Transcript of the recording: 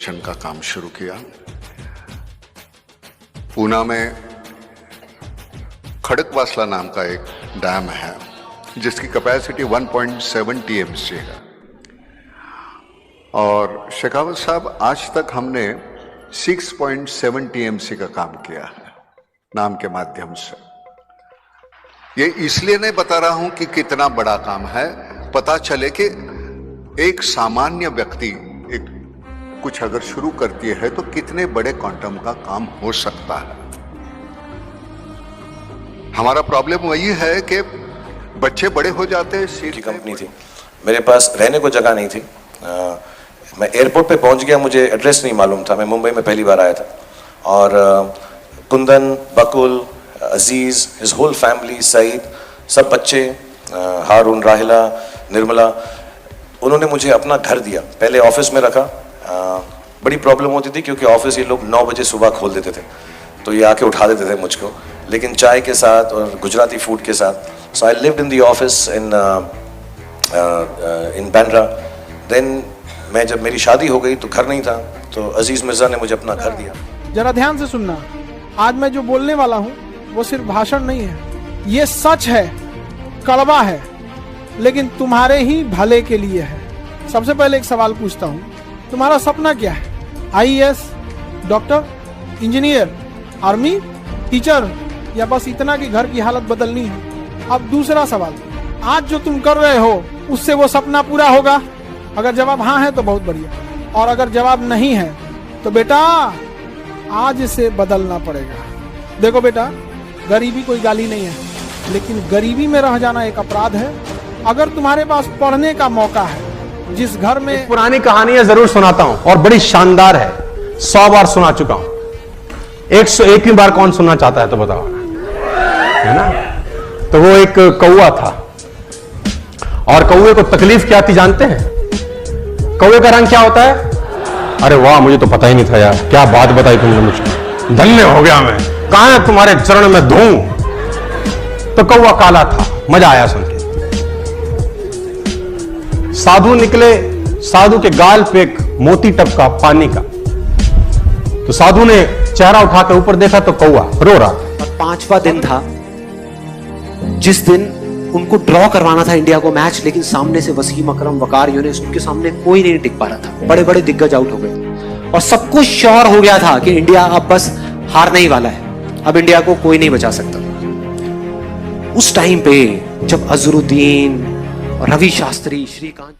का काम शुरू किया। पूना में खड़कवासला नाम का एक डैम है जिसकी कैपेसिटी 1.7 TMC है। और शेखावत साहब, आज तक हमने 6.7 TMC का काम किया है नाम के माध्यम से। ये इसलिए नहीं बता रहा हूं कि कितना बड़ा काम है, पता चले कि एक सामान्य व्यक्ति एक कुछ अगर शुरू करती है तो कितने बड़े क्वांटम का काम हो सकता है। हमारा प्रॉब्लम वही है कि बच्चे बड़े हो जाते हैं। की कंपनी थी, मेरे पास रहने को जगह नहीं थी। मैं एयरपोर्ट पे पहुंच गया, मुझे एड्रेस नहीं मालूम था। मैं मुंबई में पहली बार आया था और कुंदन, बकुल, अजीज, हिज होल फैमिली, सईद, सब बच्चे, हारून, राहिला, निर्मला, उन्होंने मुझे अपना घर दिया। पहले ऑफिस में रखा। बड़ी प्रॉब्लम होती थी क्योंकि ऑफिस ये लोग 9 बजे सुबह खोल देते थे, तो ये आके उठा देते थे मुझको, लेकिन चाय के साथ और गुजराती फूड के साथ। So I lived in the office in Bandra. Then मैं जब मेरी शादी हो गई तो घर नहीं था, तो अजीज मिर्जा ने मुझे अपना घर दिया। जरा ध्यान से सुनना, आज मैं जो बोलने वाला हूँ वो सिर्फ भाषण नहीं है, ये सच है, कड़वा है, लेकिन तुम्हारे ही भले के लिए है। सबसे पहले एक सवाल पूछता हूँ, तुम्हारा सपना क्या है? IAS, doctor, engineer, army, teacher, या बस इतना कि घर की हालत बदलनी है? अब दूसरा सवाल, आज जो तुम कर रहे हो उससे वो सपना पूरा होगा? अगर जवाब हाँ है तो बहुत बढ़िया, और अगर जवाब नहीं है तो बेटा आज इसे बदलना पड़ेगा। देखो बेटा, गरीबी कोई गाली नहीं है, लेकिन गरीबी में रह जाना एक अपराध है। अगर तुम्हारे पास पढ़ने का मौका है, जिस घर में पुरानी कहानियां जरूर सुनाता हूं और बड़ी शानदार है, 100 बार सुना चुका हूं। 101वीं बार कौन सुनना चाहता है तो बताओ, है ना? तो वो एक कौवा था और कौवे को तकलीफ क्या थी जानते हैं? कौवे का रंग क्या होता है? अरे वाह, मुझे तो पता ही नहीं था यार, क्या बात बताई तुमने मुझको, धन्य हो गया मैं। कहां है तुम्हारे चरण में धूं। तो कौवा काला था, मजा आया सुन के। साधु निकले, साधु के गाल पे एक मोती टपका पानी का, तो साधु ने चेहरा उठाकर ऊपर देखा तो कौवा रो रहा था। और 5वां दिन था जिस दिन उनको ड्रॉ करवाना था इंडिया को मैच, लेकिन सामने से वसीम अकरम, वकार यूनिस, उनके सामने कोई नहीं टिक पा रहा था। बड़े बड़े दिग्गज आउट हो गए और सबको श्योर हो गया था कि इंडिया अब बस हारने ही वाला है, अब इंडिया को कोई नहीं बचा सकता। उस टाइम पे जब अजरुद्दीन, रवि शास्त्री, श्रीकांत